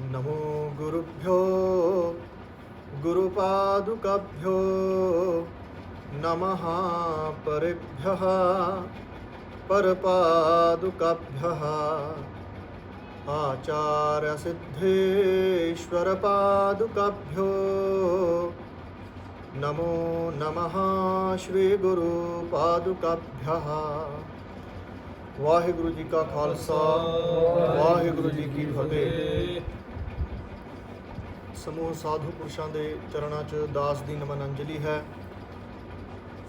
नमो गुरुभ्यो गुरुपादुकाभ्यो नमः परेभ्यः परपादुकाभ्यः आचार्यसिद्धेश्वरपादुकाभ्यो नमो नमः श्रीगुरुपादुकाभ्यः। वाहिगुरु जी का खालसा वाहिगुरु जी की फतेह। समूह साधु पुरुषों के चरणों च दास की नमन अंजलि है।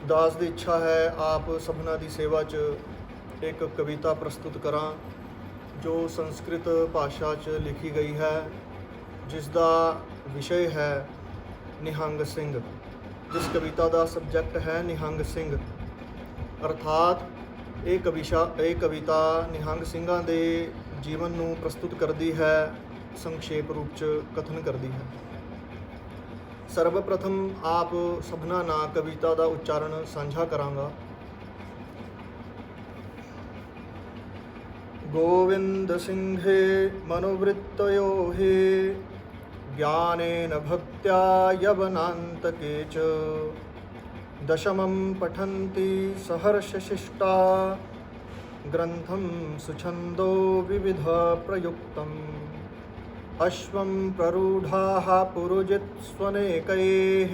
दास की इच्छा है आप सबना की सेवा च एक कविता प्रस्तुत करा जो संस्कृत भाषा च लिखी गई है, जिसका विषय है निहंग सिंह। जिस कविता का सबजैक्ट है निहंग सिंह, अर्थात ये कविता निहंग सिंघां दे जीवन नूं प्रस्तुत करती है, संक्षेप रूप च कथन करती है। सर्वप्रथम आप सबना ना कविता का उच्चारण साझा करांगा। गोविंद सिंहे मनोवृत्तयो हि ज्ञानेन भक्त्या यवनान्तके च दशमं पठन्ति सहर्षशिष्टा ग्रंथं सुछंदो विविध प्रयुक्तम् अश्वं प्ररूढाः पुरुजित्स्वनेकैः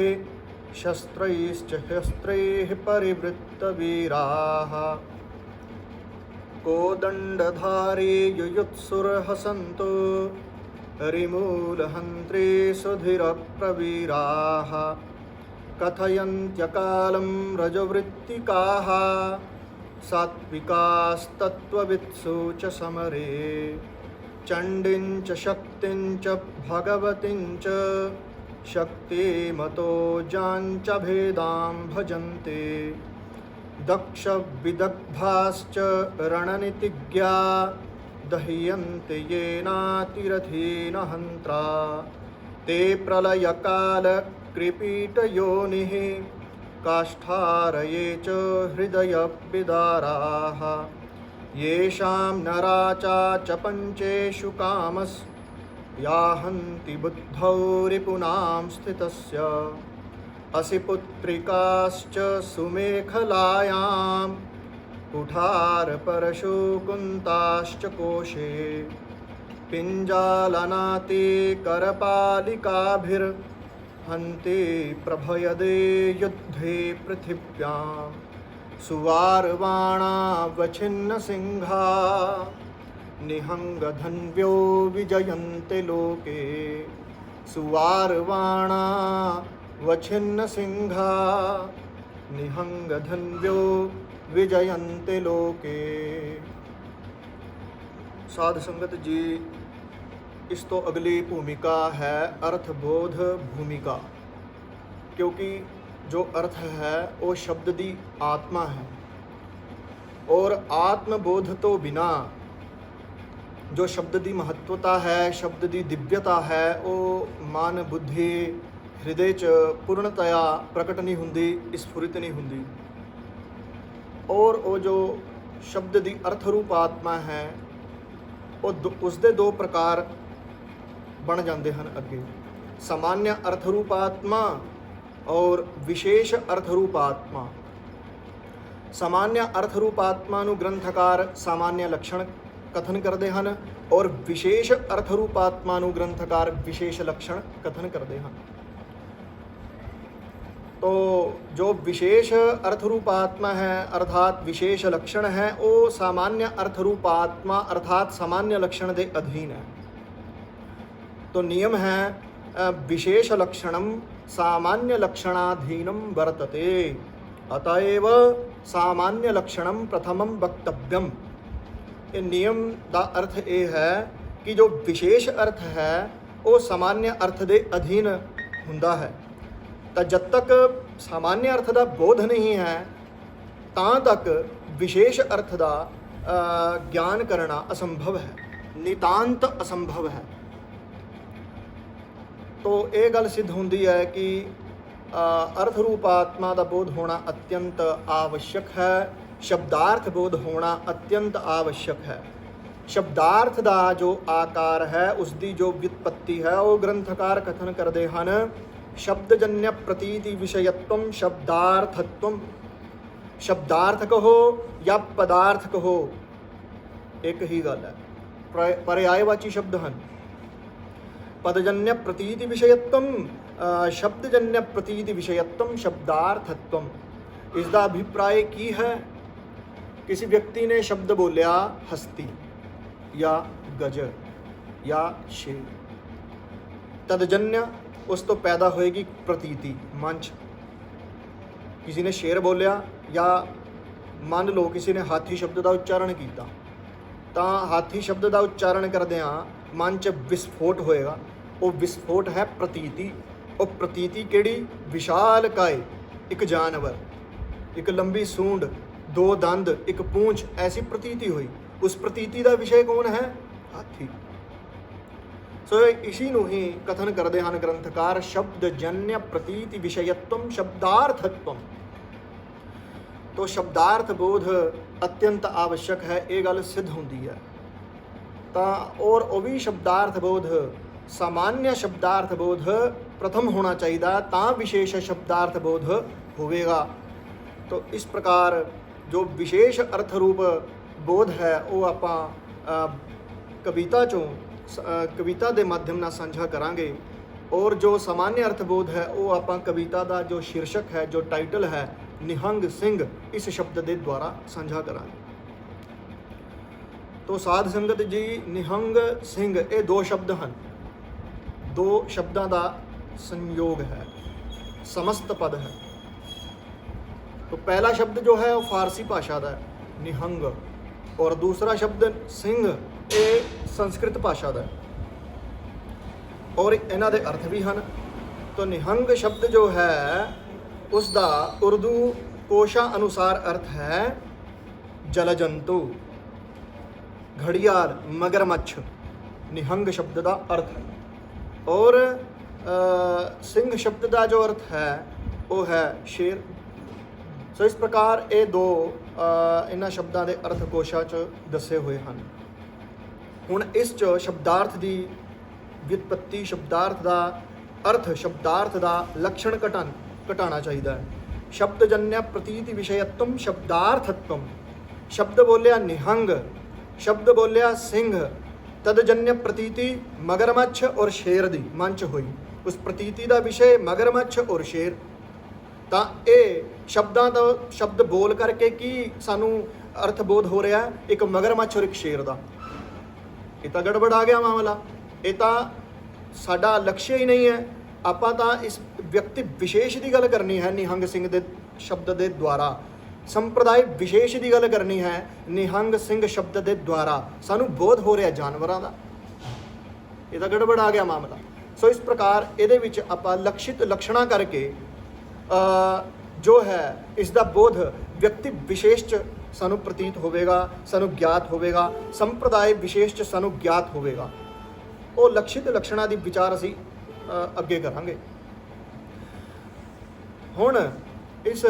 शस्त्रैश्च शस्त्रैः परिवृत्तवीराः कोदण्डधारी युयुत्सुर्हसन्तो रिमूलहन्त्रे सुधीरप्रवीराः कथयन्त्यकालं रजवृत्तिकाः सात्विकास्तत्त्ववित्सु च समरे चण्डीं च शक्तिं च भगवतीं च शक्तिमतो जाञ्च भेदां भजन्ते दक्षविदग्धाश्च रणनीतिज्ञा दह्यन्ते येनातिरथेन हन्त्रा ते प्रलयकाल कृपीटयोनिः काष्ठारये च हृदयविदाराः येषां नराचा च पञ्चेषु कामस् याहन्ति बुद्धौ रिपुनां स्थितस्य असिपुत्रिकाश्च सुमेखलायां कुठारपरशु कुन्ताश्च कोशे पिञ्जालनाति करपालिकाभिर्हन्ति प्रभयदे युद्धे पृथिव्यां सुवार्वाणावच्छिन्नसिंहा निहंगधन्व्यो विजयन्ते लोके सुवार्वाणावच्छिन्नसिंहा निहंगधन्व्यो विजयन्ते लोके। साध संगत जी, इस तो अगली भूमिका है अर्थबोध भूमिका, क्योंकि जो अर्थ है वो शब्द की आत्मा है और आत्मबोध तो बिना जो शब्द की महत्वता है, शब्द की दिव्यता है, वो मन बुद्धि हृदय च पूर्णतया प्रकट नहीं हुंदी, स्फुरित नहीं हुंदी। और वो जो शब्द की अर्थ रूप आत्मा है उसके दो प्रकार बन जाते हैं अगे, सामान्य अर्थ रूप आत्मा और विशेष अर्थ रूप आत्मा। सामान्य अर्थ रूप आत्मा नूं ग्रंथकार सामान्य लक्षण कथन करते हैं और विशेष अर्थ रूप आत्मा नूं ग्रंथकार विशेष लक्षण कथन करते हैं। तो जो विशेष अर्थ रूप आत्मा है अर्थात विशेष लक्षण है, वो सामान्य अर्थ रूप आत्मा अर्थात सामान्य लक्षण के अधीन है। तो नियम है विशेष लक्षणम सामान्य लक्षणाधीनम वर्तते, अतएव सामान्य लक्षणम प्रथमम वक्तव्यम। ये नियम का अर्थ ये है कि जो विशेष अर्थ है वो सामान्य अर्थ के अधीन हुंदा है। तो जब तक सामान्य अर्थ का बोध नहीं है तां तक विशेष अर्थ का ज्ञान करना असंभव है, नितांत असंभव है। तो ये गल सिद्ध होंदी है कि अर्थ रूप आत्मा का बोध होना अत्यंत आवश्यक है, शब्दार्थ बोध होना अत्यंत आवश्यक है। ਸ਼ਬਦਾਰਥ ਦਾ ਜੋ ਆਕਾਰ ਹੈ ਉਸ ਦੀ ਜੋ ਵਿਉਤਪੱਤੀ ਹੈ ਉਹ ਗ੍ਰੰਥਕਾਰ ਕਥਨ ਕਰਦੇ ਹਨ ਸ਼ਬਦਜन्य ਪ੍ਰਤੀਤੀ ਵਿਸ਼ਯਤਵਮ ਸ਼ਬਦਾਰਥਤਵਮ। ਸ਼ਬਦਾਰਥ ਕਹੋ ਜਾਂ ਪਦਾਰਥ ਕਹੋ ਇੱਕ ਹੀ ਗੱਲ ਹੈ, ਪਰਿਆਇਵਾਚੀ ਸ਼ਬਦ ਹਨ। ਪਦਜन्य ਪ੍ਰਤੀਤੀ ਵਿਸ਼ਯਤਵਮ ਸ਼ਬਦਜन्य ਪ੍ਰਤੀਤੀ ਵਿਸ਼ਯਤਵਮ ਸ਼ਬਦਾਰਥਤਵਮ। ਇਸ ਦਾ ਅਭਿਪਰਾय ਕੀ ਹੈ? ਕਿਸੇ ਵਿਅਕਤੀ ਨੇ ਸ਼ਬਦ ਬੋਲਿਆ ਹਸਤੀ ਜਾਂ ਗਜਰ ਜਾਂ ਸ਼ੇਰ, ਤਦਜन्य ਉਸ ਤੋਂ ਪੈਦਾ ਹੋਏਗੀ ਪ੍ਰਤੀਤੀ ਮਨ 'ਚ। ਕਿਸੇ ਨੇ ਸ਼ੇਰ ਬੋਲਿਆ ਜਾਂ ਮੰਨ ਲਓ ਕਿਸੇ ਨੇ ਹਾਥੀ ਸ਼ਬਦ ਦਾ ਉਚਾਰਨ ਕੀਤਾ ਤਾਂ ਹਾਥੀ ਸ਼ਬਦ ਦਾ ਉਚਾਰਨ ਕਰਦਿਆਂ ਮਨ 'ਚ ਵਿਸਫੋਟ ਹੋਏਗਾ। ਉਹ ਵਿਸਫੋਟ ਹੈ ਪ੍ਰਤੀਤੀ। ਉਹ ਪ੍ਰਤੀਤੀ ਕਿਹੜੀ? ਵਿਸ਼ਾਲ ਕਾਏ, ਇੱਕ ਜਾਨਵਰ, ਇੱਕ ਲੰਬੀ ਸੂੰਡ, ਦੋ ਦੰਦ, ਇੱਕ ਪੂੰਛ, ਐਸੀ ਪ੍ਰਤੀਤੀ ਹੋਈ। ਉਸ ਪ੍ਰਤੀਤੀ ਦਾ ਵਿਸ਼ੇ ਕੌਣ ਹੈ? ਹਾਥੀ। ਸੋ ਇसी ਨੂੰ ਹੀ ਕਥਨ ਕਰਦੇ ਹਨ ਗ੍ਰੰਥਕਾਰ ਸ਼ਬਦਜन्य ਪ੍ਰਤੀਤੀ ਵਿਸ਼ਯਤਵਮ ਸ਼ਬਦਾਰਥਤਵਮ। ਤੋ ਸ਼ਬਦਾਰਥ ਬੋਧ ਅਤਿਅੰਤ ਆਵਸ਼ਕ ਹੈ, ਇਹ ਗੱਲ ਸਿੱਧ ਹੁੰਦੀ ਹੈ। ਤਾਂ ਔਰ ਉਹ ਵੀ ਸ਼ਬਦਾਰਥ ਬੋਧ ਸਾਮਾन्य ਸ਼ਬਦਾਰਥ ਬੋਧ ਪ੍ਰਥਮ ਹੋਣਾ ਚਾਹੀਦਾ, ਤਾਂ ਵਿਸ਼ੇਸ਼ ਸ਼ਬਦਾਰਥ ਬੋਧ ਹੋਵੇਗਾ। तो इस प्रकार जो विशेष अर्थ रूप बोध है वो ਆਪਾਂ ਕਵਿਤਾ ਚੋਂ ਕਵਿਤਾ ਦੇ ਮਾਧਿਅਮ ਨਾਲ ਸਾਂਝਾ ਕਰਾਂਗੇ। ਔਰ ਜੋ ਸਾਮਾन्य अर्थ बोध है वो ਆਪਾਂ ਕਵਿਤਾ ਦਾ ਜੋ ਸ਼ੀਰਸ਼ਕ ਹੈ, ਜੋ ਟਾਈਟਲ ਹੈ ਨਿਹੰਗ ਸਿੰਘ, ਇਸ ਸ਼ਬਦ ਦੇ ਦੁਆਰਾ ਸਾਂਝਾ ਕਰਾਂਗੇ। तो ਸਾਧ ਸੰਗਤ ਜੀ ਨਿਹੰਗ ਸਿੰਘ ਇਹ ਦੋ ਸ਼ਬਦ ਹਨ, ਦੋ ਸ਼ਬਦਾਂ ਦਾ ਸੰਯੋਗ ਹੈ, ਸਮਸਤ ਪਦ ਹੈ। तो पहला शब्द जो है वो फारसी भाषा का है निहंग, और दूसरा शब्द सिंह ये संस्कृत भाषा का है और इन्हां दे अर्थ भी हैं। तो निहंग शब्द जो है उसका उर्दू कोशा अनुसार अर्थ है जलजंतु, घड़ियाल, मगरमच्छ, निहंग शब्द का अर्थ है। और सिंह शब्द का जो अर्थ है वो है शेर। सो इस प्रकार ये दो इन्हां शब्दों के अर्थ कोशा च दसे हुए हैं। हुण इस च शब्दार्थ की व्युत्पत्ति, शब्दार्थ का अर्थ, शब्दार्थ का लक्षण घटाना चाहिए। शब्दजन्य प्रतीति विषयत्वम शब्दार्थत्वम। शब्द बोलिया निहंग, शब्द बोलिया सिंह, तदजन्य प्रतीति मगरमच्छ और शेर दी मन च हुई। उस प्रतीति का विषय मगरमच्छ और शेर। ਤਾਂ ਇਹ ਸ਼ਬਦਾਂ ਦਾ ਸ਼ਬਦ ਬੋਲ ਕਰਕੇ ਕੀ ਸਾਨੂੰ ਅਰਥ ਬੋਧ ਹੋ ਰਿਹਾ? ਇੱਕ ਮਗਰਮੱਛ ਔਰ ਇੱਕ ਸ਼ੇਰ ਦਾ। ਇਹ ਤਾਂ ਗੜਬੜ ਆ ਗਿਆ ਮਾਮਲਾ। ਇਹ ਤਾਂ ਸਾਡਾ ਲਕਸ਼ ਹੀ ਨਹੀਂ ਹੈ। ਆਪਾਂ ਤਾਂ ਇਸ ਵਿਅਕਤੀ ਵਿਸ਼ੇਸ਼ ਦੀ ਗੱਲ ਕਰਨੀ ਹੈ ਨਿਹੰਗ ਸਿੰਘ ਦੇ ਸ਼ਬਦ ਦੇ ਦੁਆਰਾ, ਸੰਪਰਦਾਇ ਵਿਸ਼ੇਸ਼ ਦੀ ਗੱਲ ਕਰਨੀ ਹੈ ਨਿਹੰਗ ਸਿੰਘ ਸ਼ਬਦ ਦੇ ਦੁਆਰਾ। ਸਾਨੂੰ ਬੋਧ ਹੋ ਰਿਹਾ ਜਾਨਵਰਾਂ ਦਾ। ਇਹ ਤਾਂ ਗੜਬੜ ਆ ਗਿਆ ਮਾਮਲਾ। ਸੋ ਇਸ ਪ੍ਰਕਾਰ ਇਹਦੇ ਵਿੱਚ ਆਪਾਂ ਲਕਸ਼ਿਤ ਲਕਸ਼ਣਾ ਕਰਕੇ जो है इसका बोध व्यक्ति विशेष च सानू प्रतीत होवेगा, सानू ज्ञात होवेगा, संप्रदाय विशेष च सानू ज्ञात होवेगा। वो लक्षित लक्षणा की विचार असी अगे करांगे। हुण इस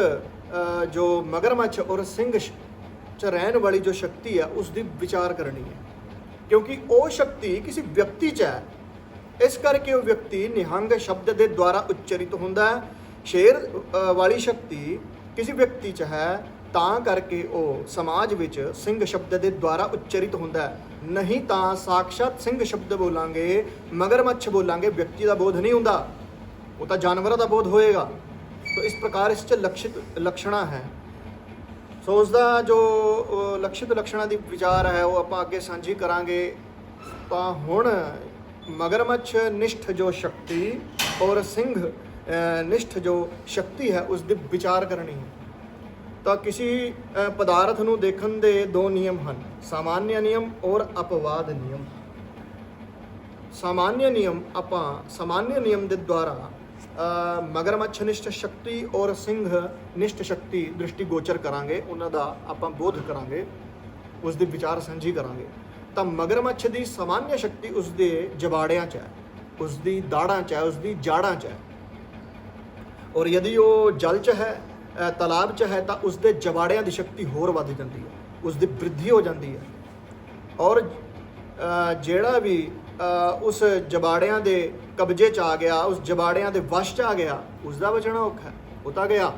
जो मगरमच्छ और सिंह च रहन वाली जो शक्ति है उसकी विचार करनी है, क्योंकि वो शक्ति किसी व्यक्ति च है। इस करके वो व्यक्ति निहंग शब्द के द्वारा उच्चरित होंदा है। शेर वाली शक्ति किसी व्यक्ति च है तां करके वो समाज विच सिंह शब्द के द्वारा उच्चरित होंदा है। नहीं तां साक्षात सिंह शब्द बोलांगे, मगरमच्छ बोलांगे, व्यक्ति का बोध नहीं होंदा, वो तो जानवरों का बोध होएगा। तो इस प्रकार इस च लक्षित लक्षणा है। सो उसका जो लक्षित लक्षणा की विचार है वो आप अगे सांझी करांगे। तो हुण मगरमच्छ निष्ठ जो शक्ति और सिंह निष्ठ जो शक्ति है उसकी विचार करनी है। तो किसी पदार्थ नूं देखण दे दो नियम हैं, सामान्य नियम और अपवाद नियम। सामान्य नियम आपां सामान्य नियम के द्वारा मगरमच्छ निष्ठ शक्ति और सिंह निष्ठ शक्ति दृष्टिगोचर करांगे, उन्हां दा आपां बोध करांगे, उसकी विचार साझी करांगे। तो मगरमच्छ की सामान्य शक्ति उसके जबाड़ियां च है, उसकी दाड़ां च है, उसकी जाड़ां च है। और यदि वो जल च है, तालाब च है, तो उसके जबाड़ियां की शक्ति होर वध जाती है, उसकी वृद्धि हो जाती है। और ਜਿਹੜਾ ਵੀ ਉਸ ਜਬਾੜਿਆਂ ਦੇ ਕਬਜ਼ੇ 'ਚ ਆ ਗਿਆ, ਉਸ ਜਬਾੜਿਆਂ ਦੇ ਵਸ਼ 'ਚ ਆ ਗਿਆ, ਉਸ ਦਾ ਬਚਣਾ ਔਖਾ ਹੈ, ਉਹ ਤਾਂ ਗਿਆ।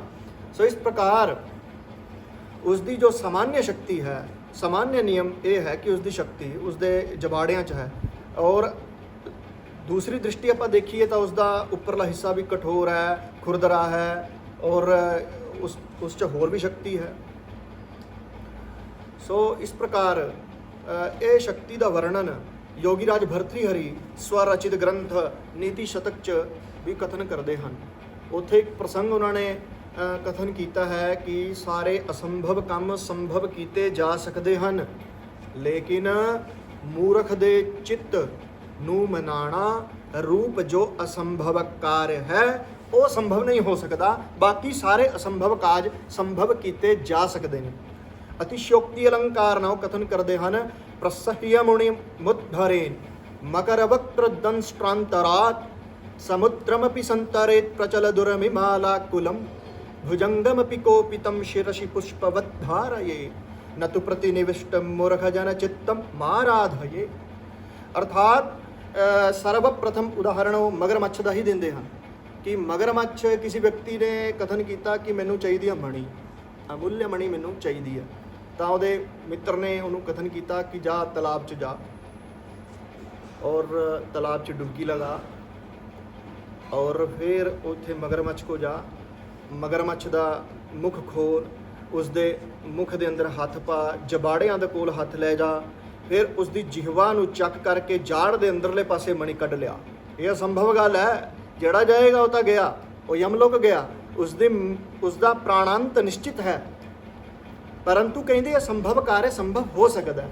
ਸੋ ਇਸ ਪ੍ਰਕਾਰ ਉਸ ਦੀ ਜੋ ਸਾਮਾन्य ਸ਼ਕਤੀ ਹੈ, ਸਾਮਾन्य ਨਿਯਮ ਇਹ ਹੈ ਕਿ ਉਸ ਦੀ ਸ਼ਕਤੀ ਉਸ ਦੇ ਜਬਾੜਿਆਂ 'ਚ ਹੈ। ਔਰ ਦੂਸਰੀ ਦ੍ਰਿਸ਼ਟੀ ਆਪਾਂ ਦੇਖੀਏ ਤਾਂ ਉਸ ਦਾ ਉੱਪਰਲਾ ਹਿੱਸਾ ਵੀ ਕਠੋਰ ਹੈ, ਖੁਰਦਰਾ ਹੈ, ਔਰ ਉਸ 'ਚ ਹੋਰ ਵੀ ਸ਼ਕਤੀ ਹੈ। ਸੋ ਇਸ ਪ੍ਰਕਾਰ ਇਹ ਸ਼ਕਤੀ ਦਾ ਵਰਣਨ ਯੋਗੀਰਾਜ ਭਰਤਰੀਹਰੀ ਸਵਰਚਿਤ ਗ੍ਰੰਥ ਨੀਤੀ ਸ਼ਤਕ 'ਚ ਵੀ ਕਥਨ ਕਰਦੇ ਹਨ। ਉੱਥੇ ਇੱਕ ਪ੍ਰਸੰਗ ਉਹਨਾਂ ਨੇ ਕਥਨ ਕੀਤਾ ਹੈ ਕਿ ਸਾਰੇ ਅਸੰਭਵ ਕੰਮ ਸੰਭਵ ਕੀਤੇ ਜਾ ਸਕਦੇ ਹਨ, ਲੇਕਿਨ ਮੂਰਖ ਦੇ ਚਿੱਤ ਨੂੰ ਮਨਾਣਾ ਰੂਪ ਜੋ ਅਸੰਭਵ ਕਾਰਜ ਹੈ ਉਹ ਸੰਭਵ ਨਹੀਂ ਹੋ ਸਕਦਾ, ਬਾਕੀ ਸਾਰੇ ਅਸੰਭਵ ਕਾਜ ਸੰਭਵ ਕੀਤੇ ਜਾ ਸਕਦੇ ਨੇ। ਅਤਿਸ਼ਯੋਕਤੀ ਅਲੰਕਾਰ ਨਾਲ ਕਥਨ ਕਰਦੇ ਹਨ, ਪ੍ਰਸਹਯ ਮੁਨੀ ਮੁद्धरेन ਮਕਰ ਵਕ੍ਰ ਦੰਸ਼ਟ੍ਰਾਂਤਰਾਤ ਸਮੁद्रमपि ਸੰਤरेत प्रचल दुर्मिमाला कुलम भुजंगमपि कोपितम शिरसि पुष्पवत् धारये न तु प्रतिनिविष्टम मूर्ख जन चित्तम माराधये। अर्थात सर्वप्रथम उदाहरण ਉਹ ਮਗਰਮੱਛ ਦਾ ਹੀ ਦਿੰਦੇ ਹਨ ਕਿ ਮਗਰਮੱਛ ਕਿਸੇ ਵਿਅਕਤੀ ਨੇ ਕਥਨ ਕੀਤਾ ਕਿ ਮੈਨੂੰ ਚਾਹੀਦੀ ਹੈ ਮਣੀ, ਅਮੁੱਲਿਆ ਮਣੀ ਮੈਨੂੰ ਚਾਹੀਦੀ ਹੈ, ਤਾਂ ਉਹਦੇ ਮਿੱਤਰ ਨੇ ਉਹਨੂੰ ਕਥਨ ਕੀਤਾ ਕਿ ਜਾ ਤਲਾਬ 'ਚ ਜਾ और तालाब 'ਚ डुबकी लगा और फिर ਉੱਥੇ ਮਗਰਮੱਛ ਕੋ ਜਾ, ਮਗਰਮੱਛ ਦਾ ਮੁਖ ਖੋਲ, ਉਸ ਦੇ ਮੁਖ ਦੇ ਅੰਦਰ ਹੱਥ ਪਾ, ਜਬਾੜਿਆਂ ਦੇ ਕੋਲ ਹੱਥ ਲੈ ਜਾ, ਫਿਰ ਉਸ ਦੀ ਜਿਹਵਾ ਨੂੰ ਚੱਕ ਕਰਕੇ ਜਾੜ ਦੇ ਅੰਦਰਲੇ ਪਾਸੇ ਮਣੀ ਕੱਢ ਲਿਆ। ਇਹ ਅਸੰਭਵ ਗੱਲ ਹੈ, ਜਿਹੜਾ ਜਾਏਗਾ ਉਹ ਤਾਂ ਗਿਆ, ਉਹ ਯਮਲੋਕ ਗਿਆ, ਉਸ ਦਾ ਪ੍ਰਾਣਾਂਤ ਨਿਸ਼ਚਿਤ ਹੈ, ਪਰੰਤੂ ਕਹਿੰਦੇ ਅਸੰਭਵ ਕਾਰਜ ਸੰਭਵ ਹੋ ਸਕਦਾ ਹੈ।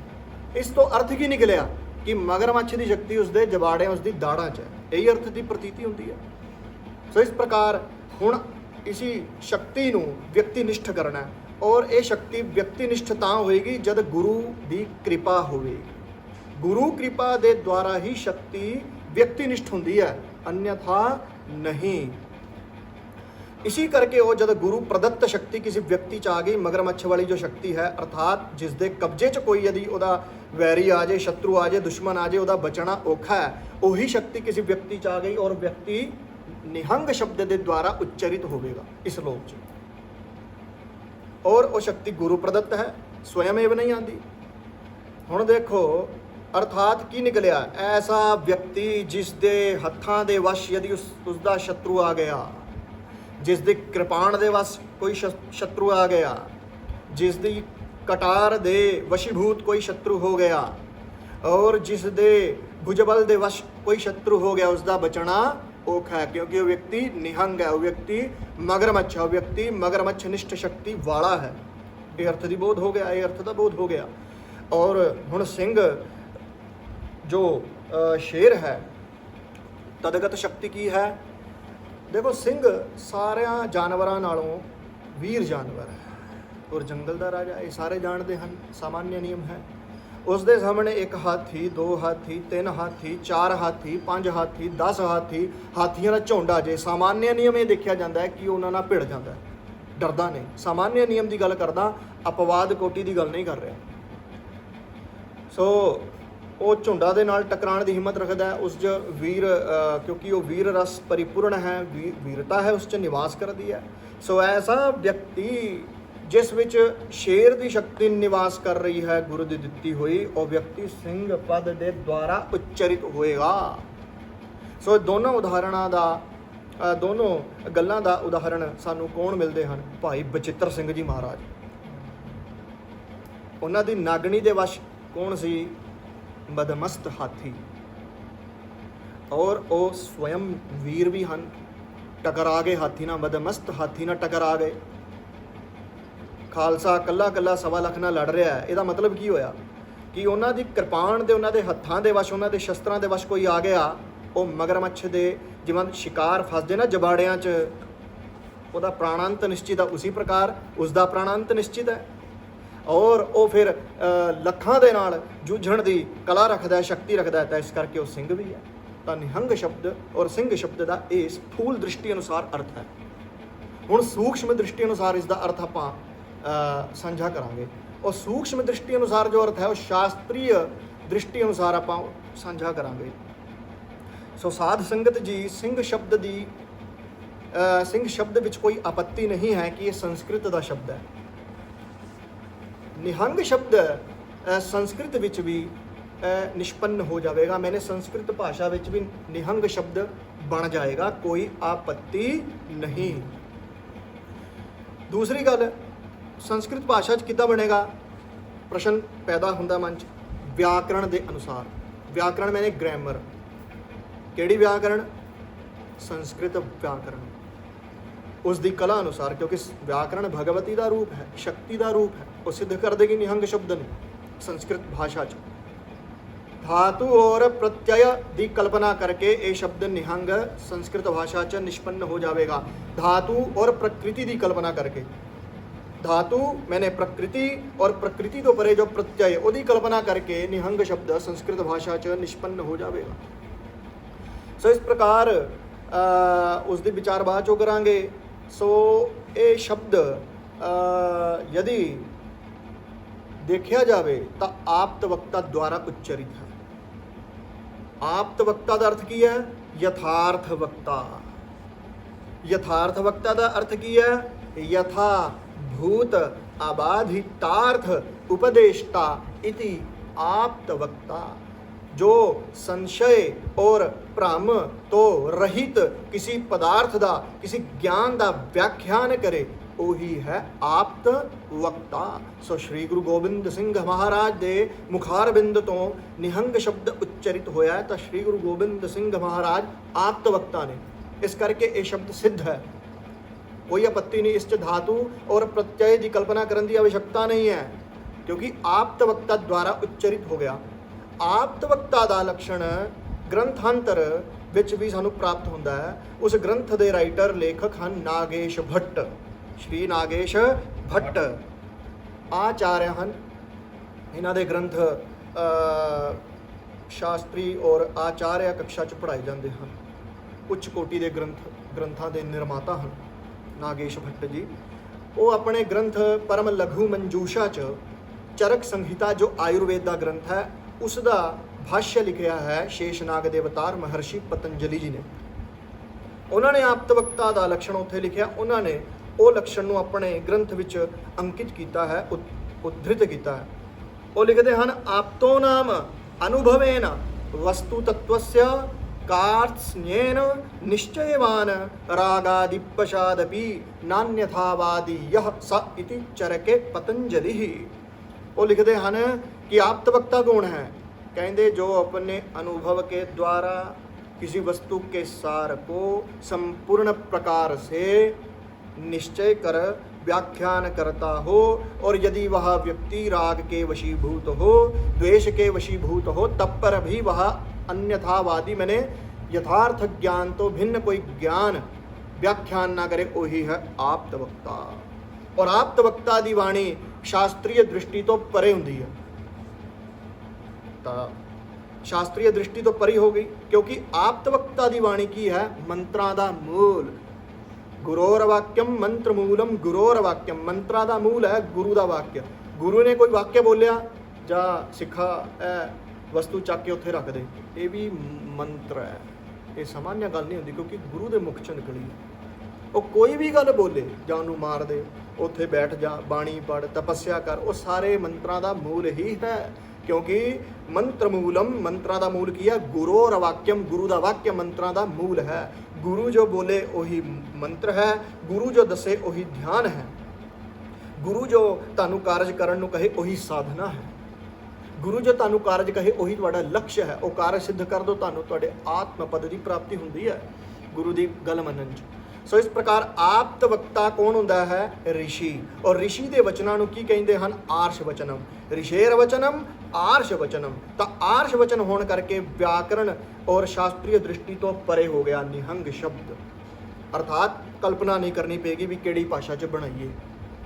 ਇਸ ਤੋਂ ਅਰਥ ਕੀ ਨਿਕਲਿਆ ਕਿ ਮਗਰਮੱਛ ਦੀ ਸ਼ਕਤੀ ਉਸ ਦੇ ਜਬਾੜਿਆਂ, ਉਸ ਦੀ ਦਾੜਾਂ 'ਚ ਹੈ, ਇਹੀ ਅਰਥ ਦੀ ਪ੍ਰਤੀਤੀ ਹੁੰਦੀ ਹੈ। ਸੋ ਇਸ ਪ੍ਰਕਾਰ ਹੁਣ ਇसी ਸ਼ਕਤੀ ਨੂੰ ਵਿਅਕਤੀਨਿਸ਼ਠ ਕਰਨਾ ਹੈ, ਔਰ ਇਹ ਸ਼ਕਤੀ ਵਿਅਕਤੀਨਿਸ਼ਠ ਤਾਂ ਹੋਏਗੀ ਜਦ ਗੁਰੂ ਦੀ ਕਿਰਪਾ ਹੋਵੇ। ਗੁਰੂ ਕਿਰਪਾ ਦੇ ਦੁਆਰਾ ਹੀ ਸ਼ਕਤੀ ਵਿਅਕਤੀਨਿਸ਼ਠ ਹੁੰਦੀ ਹੈ, अन्यथा नहीं। इसी करके वो जब गुरु प्रदत्त शक्ति किसी व्यक्ति च आ गई, मगरमच्छ वाली जो शक्ति है, अर्थात जिस दे कब्जे च कोई यदि ਉਹਦਾ वैरी आ जाए, शत्रु आ जाए, दुश्मन आ जाए, ਉਹਦਾ बचना औखा है, ਉਹੀ शक्ति किसी व्यक्ति च आ गई और व्यक्ति निहंग शब्द के द्वारा उच्चरित होगा इस लोक च, और वो शक्ति गुरु प्रदत्त है, स्वयं एव नहीं आती। हुण देखो अर्थात की निकलिया, ऐसा व्यक्ति जिस दे हत्थां दे वश यदि उसका शत्रु आ गया, जिस दी कृपाण दे वश कोई शत्रु आ गया, जिस दी कटार दे वशीभूत कोई शत्रु हो गया, और जिस दे भुजबल दे वश कोई शत्रु हो गया, उसका बचना औखा है, क्योंकि वो व्यक्ति निहंग है, वो व्यक्ति मगरमच्छ है, वो व्यक्ति मगरमच्छ निष्ठ शक्ति वाला है। ये अर्थ दी बोध हो गया, ये अर्थ का बोध हो गया। और हुण सिंह जो शेर है, तदगत शक्ति की है। देखो सिंह सारे जानवरों नालों वीर जानवर है और जंगल का राजा, ये सारे जानते हैं, सामान्य नियम है। उसके सामने एक हाथी, दो हाथी, तीन हाथी, चार हाथी, 5 हाथी, 10 हाथी, हाथियों का झुंड आ जाए, सामान्य नियम ये देखा जाता है कि उन्होंने भिड़ जाता है, डरदा नहीं। सामान्य नियम की गल करदा, अपवाद कोटि की गल नहीं कर रहा। सो वो झुंडा दे नाल टकराण की हिम्मत रखता है, उस वीर क्योंकि वो वीर रस परिपूर्ण है, वीरता है, उस निवास करती है। सो ऐसा व्यक्ति जिस विच शेर की शक्ति निवास कर रही है गुरु की दिती हुई, वो व्यक्ति सिंह पद के द्वारा उच्चरित होएगा। सो दोनों उदाहरणों का, दोनों गल्लां दा उदाहरण सानू कौन मिलते हैं? भाई बचित्र सिंह जी महाराज, उन्हां दी नागणी दे वश कौन सी? मदमस्त हाथी, और वो स्वयं वीर भी हैं, टकरा गए हाथी ना, मदमस्त हाथी ना टकरा गए। खालसा कल्ला कल्ला 1.25 लाख नाल लड़ रहा है, इसदा मतलब की होया कि उन्हां दी कृपाण दे, उन्हां दे हत्थां दे वश, उन्हां दे शस्त्रां दे वश कोई आ गया, वो मगरमच्छ दे जिवें शिकार फसदे ना जबाड़ियां च, उहदा प्राणांत निश्चित है, उसी प्रकार उसका प्राणांत निश्चित है। और वो फिर लखां दे नाल जूझण दी कला रखदा है, शक्ति रखदा है, तो इस करके वो सिंह भी है। तो निहंग शब्द और सिंह शब्द का ये स्थूल दृष्टि अनुसार अर्थ है। हुण सूक्ष्म दृष्टि अनुसार इसका अर्थ आपां साझा करांगे। और सूक्ष्म दृष्टि अनुसार जो अर्थ है वो शास्त्रीय ਦ੍ਰਿਸ਼ਟੀ ਅਨੁਸਾਰ ਆਪਾਂ ਸਾਂਝਾ ਕਰਾਂਗੇ। ਸੋ ਸਾਧ ਸੰਗਤ ਜੀ, ਸਿੰਘ ਸ਼ਬਦ ਵਿੱਚ ਕੋਈ ਆਪੱਤੀ ਨਹੀਂ ਹੈ ਕਿ ਇਹ ਸੰਸਕ੍ਰਿਤ ਦਾ ਸ਼ਬਦ ਹੈ। ਨਿਹੰਗ ਸ਼ਬਦ ਸੰਸਕ੍ਰਿਤ ਵਿੱਚ ਵੀ ਨਿਸ਼ਪੰਨ ਹੋ ਜਾਵੇਗਾ। मैंने संस्कृत भाषा ਵਿੱਚ ਵੀ ਨਿਹੰਗ ਸ਼ਬਦ ਬਣ ਜਾਏਗਾ, ਕੋਈ ਆਪੱਤੀ ਨਹੀਂ। ਦੂਸਰੀ ਗੱਲ, ਸੰਸਕ੍ਰਿਤ ਭਾਸ਼ਾ 'ਚ ਕਿੱਦਾਂ ਬਣੇਗਾ? ਪ੍ਰਸ਼ਨ ਪੈਦਾ ਹੁੰਦਾ ਮਨ 'ਚ। ਵਿਆਕਰਣ ਦੇ ਅਨੁਸਾਰ। ਵਿਆਕਰਣ ਮੈਨੇ ਗ੍ਰਾਮਰ। ਕਿਹੜੀ ਵਿਆਕਰਣ? ਸੰਸਕ੍ਰਿਤ ਵਿਆਕਰਣ। ਉਸ ਦੀ ਕਲਾ ਅਨੁਸਾਰ, ਕਿਉਂਕਿ ਵਿਆਕਰਣ ਭਗਵਤੀ ਦਾ ਰੂਪ ਹੈ, ਸ਼ਕਤੀ ਦਾ ਰੂਪ ਹੈ। ਉਹ ਸਿੱਧ ਕਰ ਦੇਗੀ ਨਿਹੰਗ ਸ਼ਬਦ ਨੂੰ ਸੰਸਕ੍ਰਿਤ ਭਾਸ਼ਾ 'ਚ। धातु और प्रत्यय ਦੀ कल्पना करके ये शब्द निहंग संस्कृत भाषा च निष्पन्न हो जाएगा। धातु और प्रकृति की कल्पना करके, धातु मैंने प्रकृति और प्रकृति तो परे जो प्रत्यय उसकी कल्पना करके निहंग शब्द संस्कृत भाषा च निष्पन्न हो जाएगा। सो इस प्रकार उसकी विचार बाद चो करांगे। सो ये शब्द यदि देखा जाए तो आप्त वक्ता द्वारा उच्चरित है। आप्त वक्ता का अर्थ की है? यथार्थ वक्ता। यथार्थ वक्ता का अर्थ की है? यथा भूत अबाधितार्थ उपदेष्टा इति आप्त वक्ता। जो संशय और भ्रम तो रहित किसी पदार्थ का, किसी ज्ञान का व्याख्यान करे, ਉਹੀ ਹੈ ਆਪਤ ਵਕਤਾ। ਸੋ ਸ਼੍ਰੀ ਗੁਰੂ ਗੋਬਿੰਦ ਸਿੰਘ ਮਹਾਰਾਜ ਦੇ ਮੁਖਾਰਬਿੰਦ ਤੋਂ ਨਿਹੰਗ ਸ਼ਬਦ ਉਚਰਿਤ ਹੋਇਆ ਤਾਂ ਸ਼੍ਰੀ ਗੁਰੂ ਗੋਬਿੰਦ ਸਿੰਘ ਮਹਾਰਾਜ ਆਪਤ ਵਕਤਾ ਨੇ। ਇਸ ਕਰਕੇ ਇਹ ਸ਼ਬਦ ਸਿੱਧ ਹੈ, ਕੋਈ ਆਪੱਤੀ ਨਹੀਂ। ਇਸ 'ਚ ਧਾਤੂ ਔਰ ਪ੍ਰत्यय ਦੀ ਕਲਪਨਾ ਕਰਨ ਦੀ आवश्यकता ਨਹੀਂ ਹੈ, ਕਿਉਂਕਿ ਆਪਤ ਵਕਤਾ ਦੁਆਰਾ ਉਚਰਿਤ ਹੋ ਗਿਆ। ਆਪਤ ਵਕਤਾ ਦਾ ਲੱਛਣ ਗ੍ਰੰਥਾਂਤਰ ਵਿੱਚ ਵੀ ਸਾਨੂੰ ਪ੍ਰਾਪਤ ਹੁੰਦਾ ਹੈ। ਉਸ ਗ੍ਰੰਥ ਦੇ ਰਾਈਟਰ ਲੇਖਕ ਹਨ ਨਾਗੇਸ਼ ਭੱਟ। श्री नागेश भट्ट आचार्य हैं। इन्हों के ग्रंथ शास्त्री और आचार्य कक्षा च पढ़ाए जाते हैं। उच्च कोटि के ग्रंथों के निर्माता हैं नागेश भट्ट जी। वो अपने ग्रंथ परम लघु मंजूषा च चरक संहिता जो आयुर्वेद का ग्रंथ है उसका भाष्य लिखा है शेषनाग के अवतार महर्षि पतंजलि जी ने। उन्होंने आप्तवक्ता का लक्षण उत्थे लिखा। उन्होंने ਉਹ ਲੱਛਣ ਨੂੰ ਆਪਣੇ ਗ੍ਰੰਥ ਵਿੱਚ ਅੰਕਿਤ ਕੀਤਾ ਹੈ, ਉद्धृत ਕੀਤਾ ਹੈ। ਉਹ ਲਿਖਦੇ ਹਨ, ਆਪਤੋ ਨਾਮ ਅਨੁਭਵੇਨ ਵਸਤੂ ਤत्त्वस्य ਕਾਰਤਸਨੇਨ ਨਿਸ਼ਚਯਵਾਨ ਰਾਗਾਦਿ ਪਸ਼ਾਦਪि ਨਾਨਯਥਾਵਾਦੀ ਯਹ ਸ ਇति ਚਰਕੇ ਪਤੰਜਲਿ। ਉਹ ਲਿਖਦੇ ਹਨ ਕਿ ਆप्तवक्ता कौन है? ਕਹਿੰਦੇ जो अपने अनुभव के द्वारा किसी वस्तु के सार को संपूर्ण प्रकार से निश्चय कर व्याख्यान करता हो, और यदि वह व्यक्ति राग के वशीभूत हो, द्वेष के वशीभूत हो, तब पर भी वह अन्यथावादी मैंने यथार्थ ज्ञान तो भिन्न कोई ज्ञान व्याख्यान ना करे, वही है आप्त वक्ता। और आप्त वक्ता की वाणी शास्त्रीय दृष्टि तो परे होंदी है। तो शास्त्रीय दृष्टि तो परी हो गई, क्योंकि आप्त वक्ता की वाणी की है? मंत्रां दा मूल। गुरोर वाक्यम मंत्र मूलम। गुरोर वाक्यम मंत्रा का मूल है गुरु का वाक्य। गुरु ने कोई वाक्य बोलिया जा सिखा वस्तु चक के उत्थे रख दे, ये भी मंत्र है। ये सामान्य गल नहीं होती, क्योंकि गुरु के मुख च निकली है। वो कोई भी गल बोले जा उन्होंने मार दे, उत्थे बैठ जा, बाणी पढ़, तपस्या कर, वो सारे मंत्रा का मूल ही है। क्योंकि मंत्र मूलम, मंत्रा का मूल की है? गुरोर वाक्यम। गुरु का वाक्य मंत्रा का मूल है। गुरु जो बोले वही मंत्र है, गुरु जो दसे वही ध्यान है, गुरु जो तानू कारज करन नू कहे वही साधना है, गुरु जो तानू कारज कहे वही तुहाडा लक्ष्य है। वो कारज सिद्ध कर दो, तानू तुहाडे आत्म पद की प्राप्ति हुंदी है गुरु की गल मनन च। सो इस प्रकार आप्त वक्ता कौन हुंदा है? ऋषि। और ऋषि के वचनां नू की कहिंदे हन? आर्ष वचनम। ऋषेर वचनम आर्ष वचनम। तो आर्ष वचन होने करके व्याकरण और शास्त्रीय दृष्टि तो परे हो गया निहंग शब्द। अर्थात कल्पना नहीं करनी पेगी भी किहड़ी भाषा च बनाइए,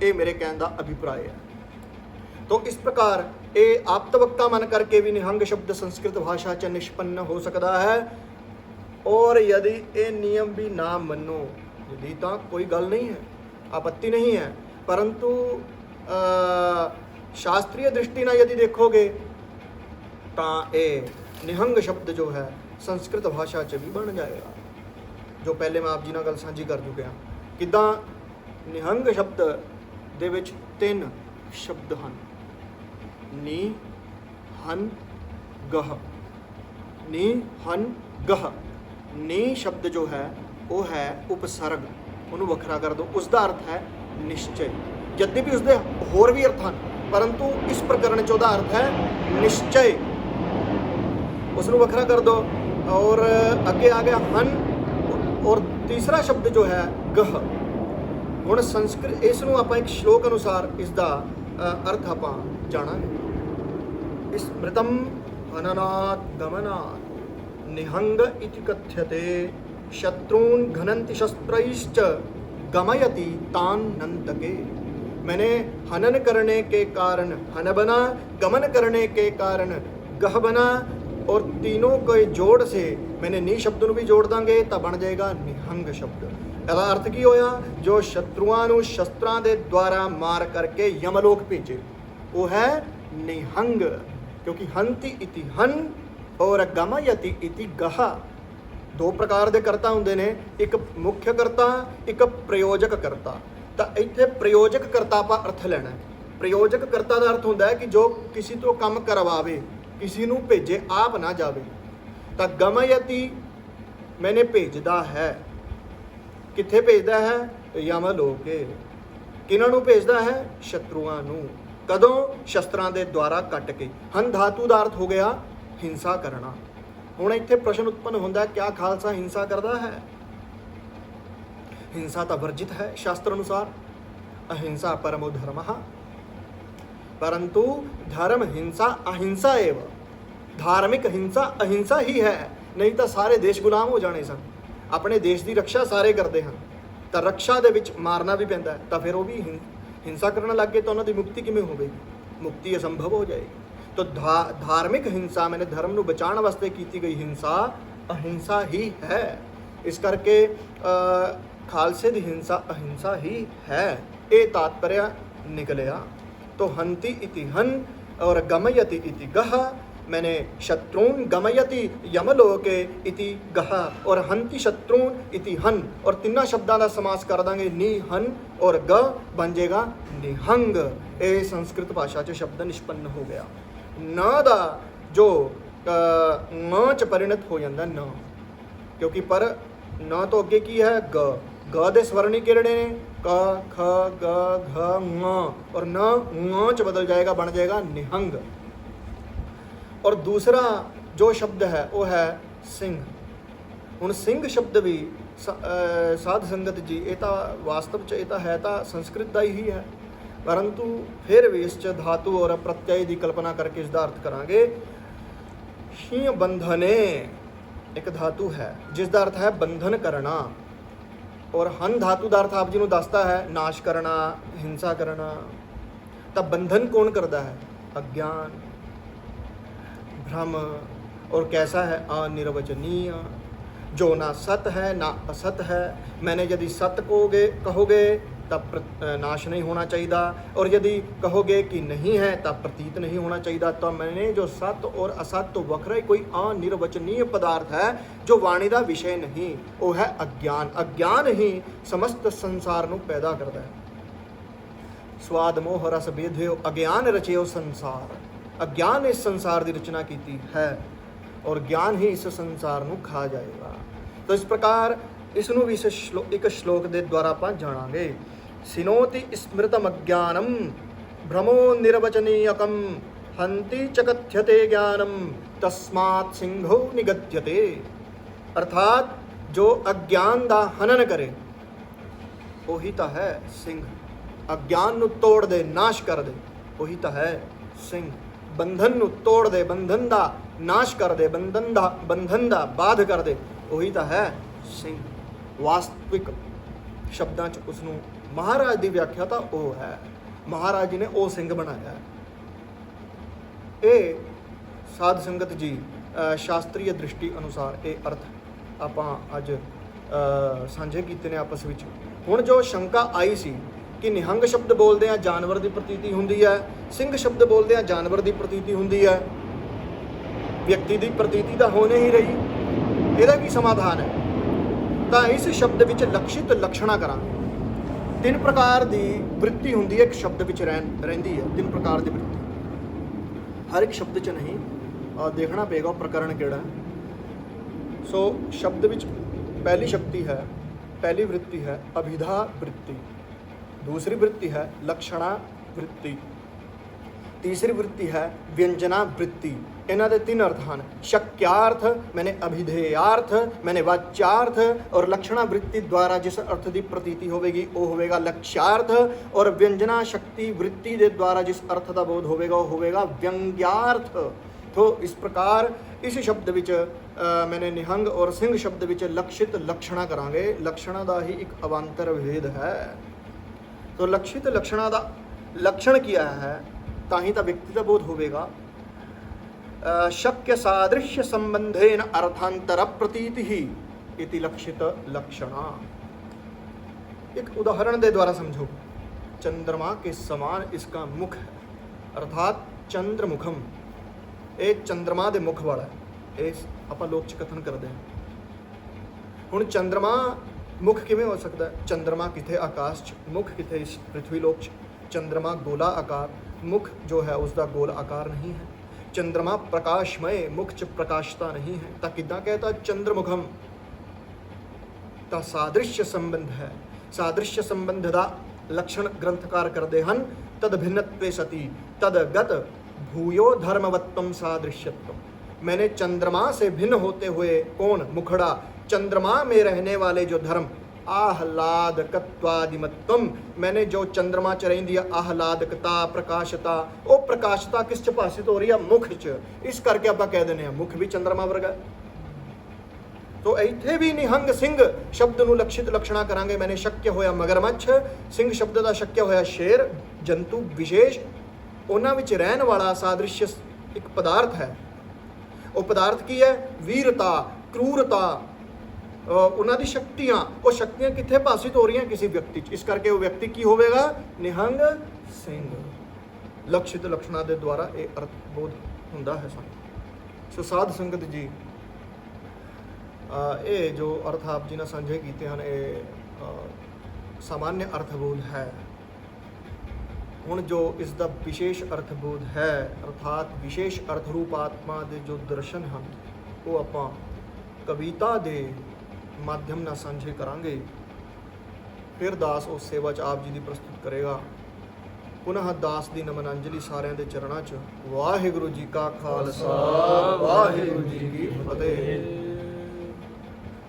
ये मेरे कहने का अभिप्राय है। तो इस प्रकार ये आप्तवक्ता मन करके भी निहंग शब्द संस्कृत भाषा च निष्पन्न हो सकता है। और यदि ये नियम भी ना मनो, यदि तो कोई गल नहीं है, आपत्ति नहीं है, परंतु शास्त्रीय दृष्टि ना यदि देखोगे ਤਾਂ ਇਹ ਨਿਹੰਗ ਸ਼ਬਦ ਜੋ ਹੈ ਸੰਸਕ੍ਰਿਤ ਭਾਸ਼ਾ 'ਚ ਵੀ ਬਣ ਜਾਏਗਾ, ਜੋ ਪਹਿਲੇ ਮੈਂ ਆਪ ਜੀ ਨਾਲ ਗੱਲ ਸਾਂਝੀ ਕਰ ਚੁੱਕਿਆ। ਕਿੱਦਾਂ ਨਿਹੰਗ ਸ਼ਬਦ ਦੇ ਵਿੱਚ 3 ਸ਼ਬਦ ਹਨ, ਨੀ ਹਨ ਗਹ। ਨੀ ਹਨ ਗਹ। ਨੀ ਸ਼ਬਦ ਜੋ ਹੈ ਉਹ ਹੈ ਉਪਸਰਗ, ਉਹਨੂੰ ਵੱਖਰਾ ਕਰ ਦਿਓ, ਉਸ ਦਾ ਅਰਥ ਹੈ ਨਿਸ਼ਚੈ। ਯद्यपि ਉਸਦੇ ਹੋਰ ਵੀ ਅਰਥ ਹਨ, ਪਰੰਤੂ ਇਸ ਪ੍ਰਕਰਣ 'ਚ ਉਹਦਾ ਅਰਥ ਹੈ ਨਿਸ਼ਚੈ, ਉਸ ਨੂੰ ਵੱਖਰਾ ਕਰ ਦਿਓ। ਔਰ ਅੱਗੇ ਆ ਗਿਆ ਹਨ, ਔਰ ਤੀਸਰਾ ਸ਼ਬਦ ਜੋ ਹੈ ਗਹ। ਹੁਣ ਸੰਸਕ੍ਰਿਤ ਇਸ ਨੂੰ ਆਪਾਂ ਇੱਕ ਸ਼ਲੋਕ ਅਨੁਸਾਰ ਇਸ ਦਾ ਅਰਥ ਆਪਾਂ ਜਾਣਾਂਗੇ। स्मृतं हननात् गमनात् निहंग इति कथ्यते शत्रून् घनन्ति शस्त्रैश्च गमयति तान् नन्तके। मैंने हनन करने के कारण हन बना, गमन करने के कारण गह बना, और तीनों के जोड़ से मैंने नी शब्द ਨੂੰ ਵੀ ਜੋੜ ਦਾਂਗੇ ਤਾਂ ਬਣ ਜਾਏਗਾ ਨਿਹੰਗ ਸ਼ਬਦ। ਇਹਦਾ ਅਰਥ ਕੀ ਹੋਇਆ? ਜੋ ਸ਼ਤਰੂਆਂ ਨੂੰ ਸ਼ਸਤਰਾਂ ਦੇ ਦੁਆਰਾ ਮਾਰ ਕਰਕੇ ਯਮਲੋਕ ਭੇਜੇ, ਉਹ ਹੈ ਨਿਹੰਗ। ਕਿਉਂਕਿ ਹੰਤੀ ਇਤੀ ਹਨ ਔਰ ਗਮਯਤੀ ਇਤੀ ਗਹ। ਦੋ ਪ੍ਰਕਾਰ ਦੇ ਕਰਤਾ ਹੁੰਦੇ ਨੇ, ਇੱਕ ਮੁੱਖ ਕਰਤਾ, ਇੱਕ ਪ੍ਰਯੋਜਕ ਕਰਤਾ। ਤਾਂ ਇੱਥੇ ਪ੍ਰਯੋਜਕ ਕਰਤਾ ਆਪਾਂ ਅਰਥ ਲੈਣਾ। ਪ੍ਰਯੋਜਕ ਕਰਤਾ ਦਾ ਅਰਥ ਹੁੰਦਾ ਹੈ ਕਿ ਜੋ ਕਿਸੇ ਤੋਂ ਕੰਮ ਕਰਵਾਵੇ, ਕਿਸੇ ਨੂੰ ਭੇਜੇ, ਆਪ ਨਾ ਜਾਵੇ। ਤਾਂ ਗਮਯਤੀ ਮੈਨੇ ਭੇਜਦਾ ਹੈ, ਕਿੱਥੇ ਭੇਜਦਾ ਹੈ? ਯਮਲੋਕੇ। ਕਿਹਨਾਂ ਨੂੰ ਭੇਜਦਾ ਹੈ? ਸ਼ਤਰੂਆਂ ਨੂੰ। ਕਦੋਂ? ਸ਼ਸਤਰਾਂ ਦੇ ਦੁਆਰਾ ਕੱਟ ਕੇ। ਹਨ ਧਾਤੂ ਦਾ ਅਰਥ ਹੋ ਗਿਆ ਹਿੰਸਾ ਕਰਨਾ। ਹੁਣ ਇੱਥੇ ਪ੍ਰਸ਼ਨ ਉਤਪੰਨ ਹੁੰਦਾ, ਕਿਆ ਖਾਲਸਾ ਹਿੰਸਾ ਕਰਦਾ ਹੈ? ਹਿੰਸਾ ਤਾਂ ਵਰਜਿਤ ਹੈ ਸ਼ਾਸਤਰ ਅਨੁਸਾਰ, ਅਹਿੰਸਾ ਪਰਮੋ ਧਰਮः। परंतु धर्म हिंसा अहिंसा एवं, धार्मिक हिंसा अहिंसा ही है। नहीं तो सारे देश गुलाम हो जाने सन। अपने देश की रक्षा सारे करते हैं, तो रक्षा दे विच मारना भी पैंदा है, तो फिर वो भी हिंसा करने लग गए तो उन्होंने मुक्ति किमें होगी? मुक्ति असंभव हो जाएगी। तो धार्मिक हिंसा मैंने धर्म को बचाने वास्ते की गई हिंसा अहिंसा ही है। इस करके खालसे की हिंसा अहिंसा ही है, ये तात्पर्य निकलिया। तो हंति इति हन और गमयति इति गह। मैंने शत्रून गमयति यमलोके इति गह और हंति शत्रून इति हन, और तिन्ना शब्दां दा समास कर देंगे नी हन और ग बन जाएगा निहंग। ये संस्कृत भाषा च शब्द निष्पन्न हो गया। न दा जो न च परिणत हो जाता न, क्योंकि पर न तो अगे की है ग, ग दे स्वरणी किहड़े ने? क ख ग घ ङ, और न ङ च बदल जाएगा, बन जाएगा निहंग। और दूसरा जो शब्द है वो है सिंह। हुण सिंह शब्द भी साध संगत जी ये तो वास्तव च ये है तो संस्कृत का ही है, परंतु फिर भी इस धातु और प्रत्यय की कल्पना करके इसका अर्थ करांगे। शीं बंधने एक धातु है जिसका अर्थ है बंधन करना, और हन धातु का अर्थ आप जी को दसता है नाश करना, हिंसा करना। तब बंधन कौन करता है? अज्ञान, भ्रम। और कैसा है? अनिर्वचनीय, जो ना सत है ना असत है। मैंने यदि सत कहोगे तब नाश नहीं होना चाहिए, और यदि कहोगे कि नहीं है तब प्रतीत नहीं होना चाहिए। तो मैंने जो सत और असत तो वखरा ही कोई अनिर्वचनीय पदार्थ है जो वाणी का विषय नहीं, वो है अज्ञान। अज्ञान ही समस्त संसार को पैदा करता है। स्वाद मोह रस बेध्यो अज्ञान रचेओ संसार। अज्ञान इस संसार की रचना की है, और ज्ञान ही इस संसार को खा जाएगा। तो इस प्रकार इसनों भी एक श्लोक के द्वारा आप जानांगे। सिनोति स्मृतम अज्ञानम भ्रमो निर्वचनीयकम हंति च कथ्यते ज्ञानम तस्मात् सिंहो निगद्यते। अर्थात जो अज्ञान का हनन करे वही तो है सिंह। अज्ञान नू तोड़ दे, नाश कर दे, वही तो है सिंह। बंधन नू तोड़ दे, बंधन का नाश कर दे, बंधन का बाध कर दे, वही तो है सिंह। वास्तविक शब्दां च उसनू महाराज की व्याख्या तो वो है, महाराज जी ने वो सिंह बनाया है। ये साध संगत जी शास्त्रीय दृष्टि अनुसार ये अर्थ आप अज साझे किए ने आपस में। हुण जो शंका आई सी कि निहंग शब्द बोलते हैं जानवर की प्रतीति होंदी है, सिंह शब्द बोलते हैं जानवर की प्रतीति होंदी है, ਵਿਅਕਤੀ ਦੀ ਪ੍ਰਤੀਤੀ ਤਾਂ ਹੋ ਨਹੀਂ ਰਹੀ, ਇਹਦਾ ਕੀ ਸਮਾਧਾਨ ਹੈ? ਤਾਂ ਇਸ ਸ਼ਬਦ ਵਿੱਚ ਲਕਸ਼ਿਤ ਲਕਸ਼ਣਾ ਕਰਾਂਗੇ। 3 ਪ੍ਰਕਾਰ ਦੀ ਬ੍ਰਿਤੀ ਹੁੰਦੀ ਹੈ ਇੱਕ ਸ਼ਬਦ ਵਿੱਚ ਰਹਿੰਦੀ ਹੈ। 3 ਪ੍ਰਕਾਰ ਦੀ ਬ੍ਰਿਤੀ, ਹਰ ਇੱਕ ਸ਼ਬਦ 'ਚ ਨਹੀਂ, ਦੇਖਣਾ ਪਏਗਾ ਪ੍ਰਕਰਨ ਕਿਹੜਾ ਹੈ। ਸੋ ਸ਼ਬਦ ਵਿੱਚ ਪਹਿਲੀ ਸ਼ਕਤੀ ਹੈ, ਪਹਿਲੀ ਵ੍ਰਿत्ति ਹੈ ਅਭਿਧਾ ਵ੍ਰਿत्ति, दूसरी वृत्ति है लक्षणा वृत्ति, तीसरी वृत्ति है व्यंजना वृत्ति। इन्हां दे 3 अर्थ हैं, शक्यार्थ मैंने अभिधेयार्थ मैंने वाच्यार्थ, और लक्षणा वृत्ति द्वारा जिस अर्थ की प्रतीति होगी वो होगा लक्ष्यार्थ, और व्यंजना शक्ति वृत्ति के द्वारा जिस अर्थ का बोध होगा वो होगा व्यंग्यार्थ। तो इस प्रकार इस शब्द विच मैंने निहंग और सिंह शब्द विच लक्षित लक्षणा करांगे। लक्षणा का ही एक अवांतर भेद है। तो लक्षित लक्षणा का लक्षण किया है ताही तो व्यक्ति का बोध होगा। शक्य सादृश्य संबंधेन अर्थांतर प्रतीति ही इति लक्षित लक्षणा। एक उदाहरण के द्वारा समझो, चंद्रमा के समान इसका मुख है, अर्थात चंद्रमुखम, ये चंद्रमा के मुख वाला है। ये आप लोक च कथन करते हैं। हुण चंद्रमा मुख किवें हो सकता है? चंद्रमा किथे आकाश च, मुख किथे इस पृथ्वी लोक च। चंद्रमा गोला आकार, मुख जो है उसका गोल आकार नहीं है। चंद्रमा प्रकाशमय, मुख च प्रकाशता नहीं है। तो किद्दां कहता चंद्रमुखम? तो सादृश्य संबंध है। सादृश्य संबंध का लक्षण ग्रंथकार करते हैं, तद भिन्नत्वे सति तदगत भूयो धर्मवत्तम सादृश्यत्वम। मैंने चंद्रमा से भिन्न होते हुए कौन? मुखड़ा, चंद्रमा में रहने वाले जो धर्म आह्लादकत्वादिमत्वम, मैंने जो चंद्रमा च रहिंदी है आह्लादकता प्रकाशता, वो प्रकाशता किस च भाषित हो रही है? मुख च। इस करके आप कह देने हैं मुख भी चंद्रमा वर्गा। तो इत्थे भी निहंग सिंह शब्द नूं लक्षित लक्षणा करांगे। मैंने शक्य होया मगरमच्छ, सिंह शब्द का शक्य होया शेर, जंतु विशेष, उन्हां विच रहन वाला सादृश्य एक पदार्थ है। वो पदार्थ की है? वीरता, क्रूरता, उन्हां दी शक्तियां। वो शक्तियां कित्थे भाषित हो रही हैं? किसी व्यक्ति। इस करके वो व्यक्ति की होवेगा? निहंग सिंह। लक्षित लक्षणा के द्वारा ये अर्थ बोध हुंदा है सानूं। सो साध संगत जी, ये जो अर्थ आप जी ने साझे कीते हैं ये सामान्य अर्थबोध है। हुण जो इसका विशेष अर्थबोध है, अर्थात विशेष अर्थ रूप आत्मा के जो दर्शन हैं वो आपां कविता के माध्यम नाल साझे करांगे। फिर दास उस सेवा च आप जी की प्रस्तुत करेगा। पुनः दास की नमनांजलि सारिਆਂ ਦੇ ਚਰਨਾਂ 'ਚ। वाहिगुरु जी का खालसा, वाहिगुरु जी की फतेह।